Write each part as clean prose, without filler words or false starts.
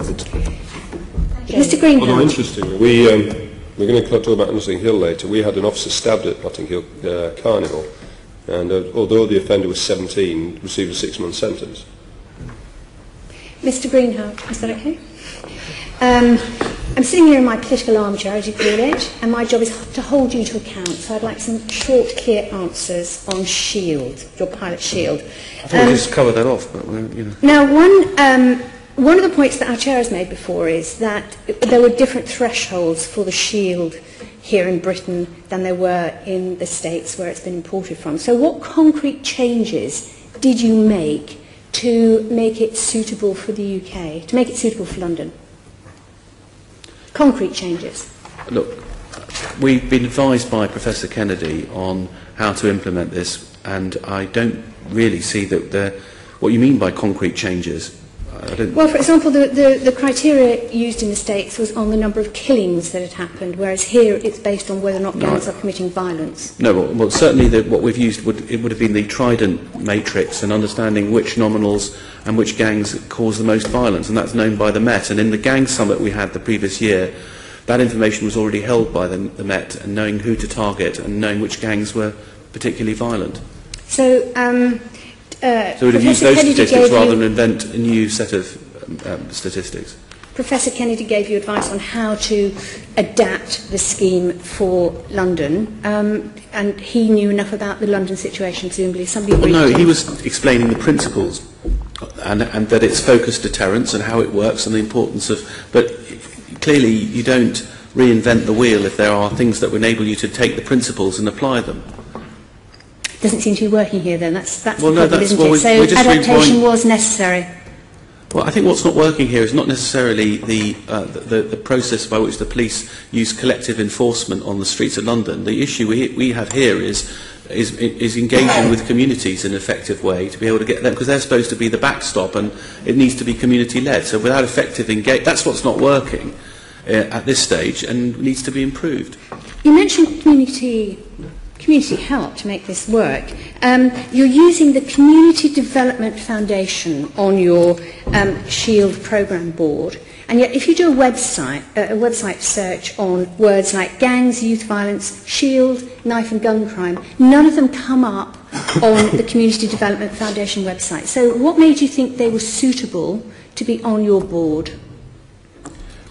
covered. Mr. Greenhalgh. Although interestingly, we're going to talk about Notting Hill later. We had an officer stabbed at Notting Hill Carnival, and although the offender was 17, received a 6-month sentence. Mr. Greenhalgh, is that okay? I'm sitting here in my political armchair, as you call it, and my job is to hold you to account. So I'd like some short, clear answers on Shield, your pilot Shield. I thought we just covered that off, but you know. Now, one of the points that our chair has made before is that there were different thresholds for the Shield here in Britain than there were in the States where it's been imported from. So what concrete changes did you make to make it suitable for the UK, to make it suitable for London? Concrete changes. Look, we've been advised by Professor Kennedy on how to implement this, and I don't really see that what you mean by concrete changes. Well, for example, the criteria used in the States was on the number of killings that had happened, whereas here it's based on whether or not gangs are committing violence. No, well certainly what we've used would have been the Trident matrix and understanding which nominals and which gangs cause the most violence, and that's known by the Met. And in the gang summit we had the previous year, that information was already held by the Met, and knowing who to target and knowing which gangs were particularly violent. So so we'd have used those statistics rather than invent a new set of statistics. Professor Kennedy gave you advice on how to adapt the scheme for London, and he knew enough about the London situation, presumably. Well, no, he was explaining the principles and that it's focused deterrence and how it works and the importance of... But clearly you don't reinvent the wheel if there are things that will enable you to take the principles and apply them. Doesn't seem to be working here then. That's the well, problem, isn't it? So adaptation was necessary. Well, I think what's not working here is not necessarily the process by which the police use collective enforcement on the streets of London. The issue we have here is engaging with communities in an effective way to be able to get them, because they're supposed to be the backstop, and it needs to be community-led. So without effective engagement, that's what's not working at this stage and needs to be improved. You mentioned community help to make this work. You're using the Community Development Foundation on your Shield programme board, and yet if you do a website search on words like gangs, youth violence, Shield, knife and gun crime, none of them come up on the Community Development Foundation website. So what made you think they were suitable to be on your board?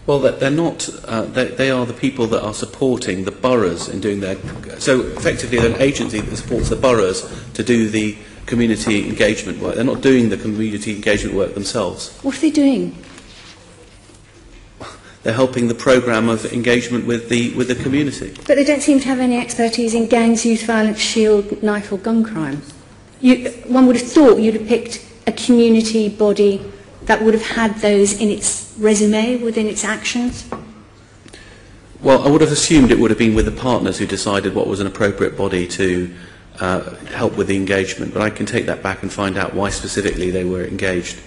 Well, they're not. They are the people that are supporting the boroughs in doing their. So effectively, they're an agency that supports the boroughs to do the community engagement work. They're not doing the community engagement work themselves. What are they doing? They're helping the programme of engagement with the community. But they don't seem to have any expertise in gangs, youth violence, Shield, knife or gun crime. One would have thought you'd have picked a community body that would have had those in its resume, within its actions? Well, I would have assumed it would have been with the partners who decided what was an appropriate body to help with the engagement, but I can take that back and find out why specifically they were engaged.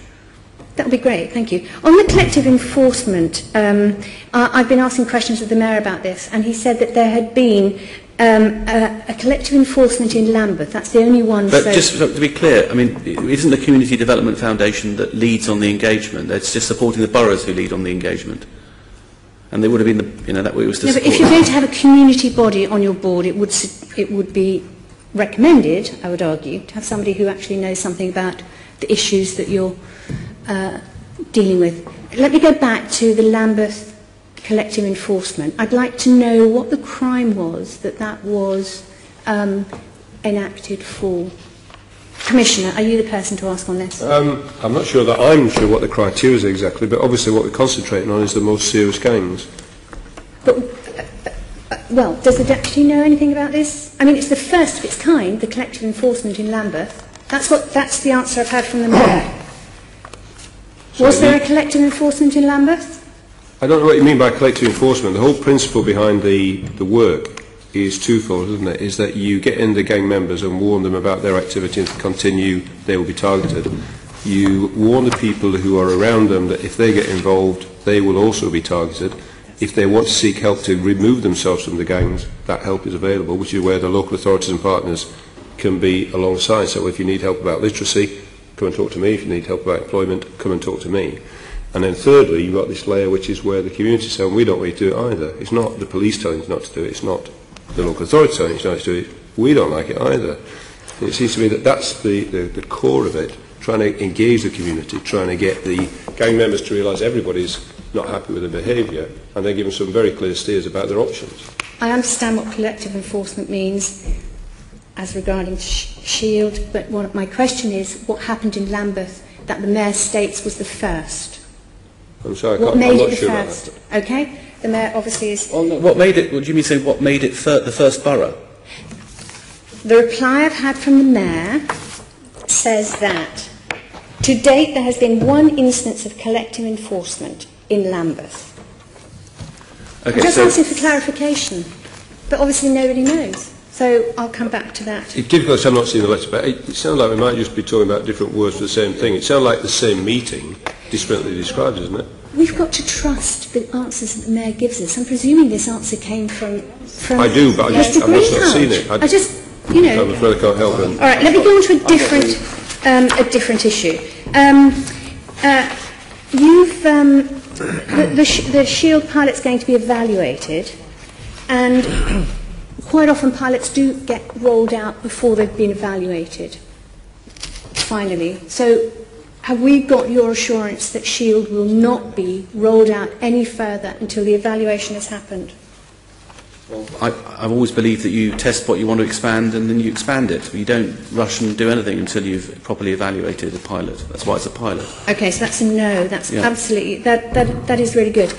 That would be great, thank you. On the collective enforcement, I've been asking questions of the Mayor about this, and he said that there had been a collective enforcement in Lambeth. That's the only one. But just to be clear, I mean, it isn't the Community Development Foundation that leads on the engagement. It's just supporting the boroughs who lead on the engagement. And they would have been, that way it was to support. But if you're going to have a community body on your board, it would be recommended, I would argue, to have somebody who actually knows something about the issues that you're dealing with. Let me go back to the Lambeth collective enforcement. I'd like to know what the crime was that was enacted for. Commissioner, are you the person to ask on this? I'm not sure that I'm sure what the criteria is exactly, but obviously what we're concentrating on is the most serious gangs. But, well, does the Deputy know anything about this? I mean, it's the first of its kind, the collective enforcement in Lambeth. That's the answer I've had from the Mayor. Was there a collective enforcement in Lambeth? I don't know what you mean by collective enforcement. The whole principle behind the work is twofold, isn't it? Is that you get in the gang members and warn them about their activity, and if they continue, they will be targeted. You warn the people who are around them that if they get involved, they will also be targeted. If they want to seek help to remove themselves from the gangs, that help is available, which is where the local authorities and partners can be alongside. So if you need help about literacy, come and talk to me. If you need help about employment, come and talk to me. And then thirdly, you've got this layer which is where the community say, well, we don't want you to do it either. It's not the police telling you not to do it, it's not the local authority telling you not to do it, we don't like it either. And it seems to me that that's the core of it, trying to engage the community, trying to get the gang members to realise everybody's not happy with their behaviour, and then give them some very clear steers about their options. I understand what collective enforcement means as regarding Shield, but my question is, what happened in Lambeth that the Mayor states was the first? I'm sorry, What I'm made not it the sure about first? that. Okay, the Mayor obviously is... Oh, no, what made it, what do you mean saying what made it the first borough? The reply I've had from the Mayor says that to date there has been one instance of collective enforcement in Lambeth. Okay, I'm just so asking for clarification, but obviously nobody knows. So I'll come back to that. It's difficult, I'm not seeing the letter, but it sounds like we might just be talking about different words for the same thing. It sounds like the same meeting, differently described, isn't it? We've got to trust the answers that the Mayor gives us. I'm presuming this answer came from I do, but I've just not seen it. I just, you know... I'm afraid I can't help it. All right, let me go on to a different issue. The Shield pilot's going to be evaluated, and quite often pilots do get rolled out before they've been evaluated, finally. So have we got your assurance that Shield will not be rolled out any further until the evaluation has happened? I've always believed that you test what you want to expand and then you expand it. You don't rush and do anything until you've properly evaluated a pilot. That's why it's a pilot. Okay, so that's a no. That's absolutely, that is really good.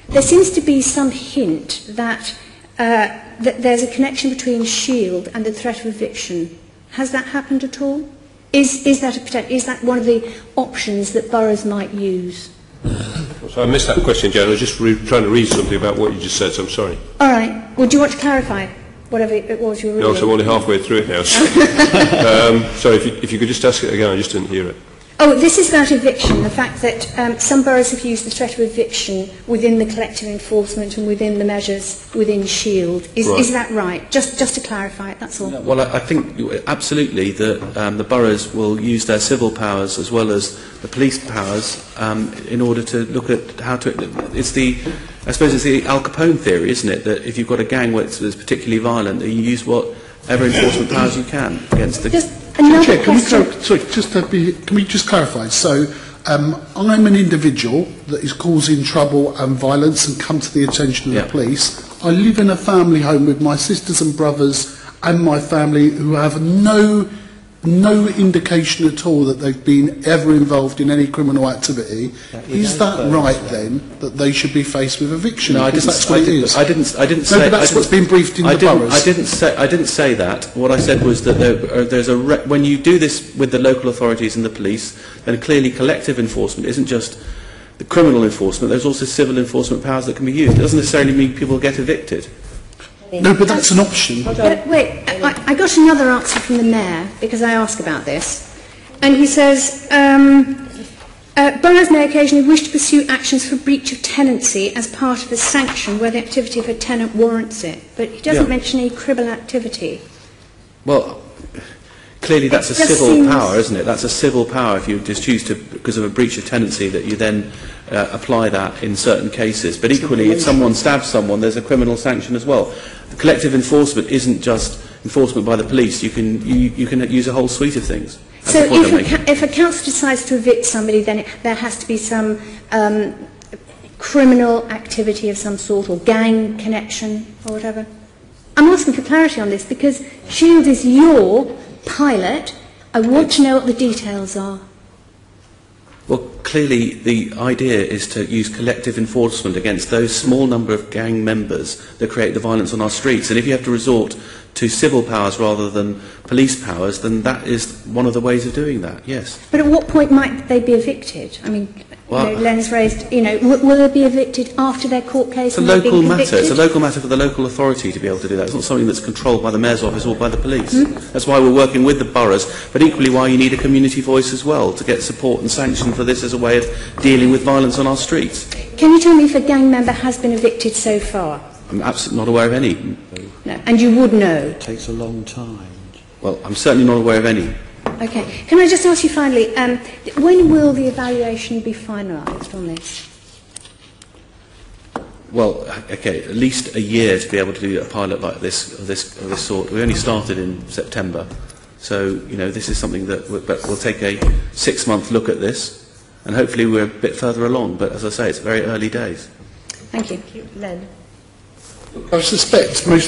There seems to be some hint that, that there's a connection between Shield and the threat of eviction. Has that happened at all? Is that one of the options that boroughs might use? So I missed that question, Jan. I was just trying to read something about what you just said, so I'm sorry. All right. Well, do you want to clarify whatever it was you were reading? No, so I'm only halfway through it now. So, sorry, if you could just ask it again, I just didn't hear it. Oh, this is about eviction, the fact that some boroughs have used the threat of eviction within the collective enforcement and within the measures within Shield. Is that right? Just to clarify it, that's all. Well, I think absolutely that the boroughs will use their civil powers as well as the police powers in order to look at how to... I suppose it's the Al Capone theory, isn't it, that if you've got a gang that's particularly violent, that you use whatever enforcement powers you can against the... Another can we just clarify? So, I'm an individual that is causing trouble and violence and come to the attention of the police. I live in a family home with my sisters and brothers and my family who have no indication at all that they've been ever involved in any criminal activity. Is that right then, that they should be faced with eviction? No, I didn't say. But that's what's been briefed in the boroughs. I didn't say that. What I said was that when you do this with the local authorities and the police, then clearly collective enforcement isn't just the criminal enforcement. There's also civil enforcement powers that can be used. It doesn't necessarily mean people get evicted. No, but that's an option. Wait, I got another answer from the Mayor, because I asked about this. And he says, boroughs may occasionally wish to pursue actions for breach of tenancy as part of a sanction where the activity of a tenant warrants it. But he doesn't mention any criminal activity. Well, clearly that's a civil power, isn't it? That's a civil power if you just choose to, because of a breach of tenancy, that you then apply that in certain cases. But equally, if someone stabs someone, there's a criminal sanction as well. The collective enforcement isn't just enforcement by the police. You can use a whole suite of things. That's so if a council decides to evict somebody, then there has to be some criminal activity of some sort, or gang connection, or whatever. I'm asking for clarity on this, because Shield is your pilot. I want to know what the details are. Well, clearly the idea is to use collective enforcement against those small number of gang members that create the violence on our streets. And if you have to resort to civil powers rather than police powers, then that is one of the ways of doing that, yes. But at what point might they be evicted? I mean, Len's raised, will they be evicted after their court case? It's a local matter. It's a local matter for the local authority to be able to do that. It's not something that's controlled by the Mayor's office or by the police. That's why we're working with the boroughs, but equally why you need a community voice as well, to get support and sanction for this as a way of dealing with violence on our streets. Can you tell me if a gang member has been evicted so far? I'm absolutely not aware of any. No. And you would know? It takes a long time. Well, I'm certainly not aware of any. Okay. Can I just ask you finally, when will the evaluation be finalised on this? Well, okay, at least a year to be able to do a pilot like this of this sort. We only started in September, so this is something that we'll take a 6-month look at this, and hopefully we're a bit further along. But as I say, it's very early days. Thank you. Len. I suspect most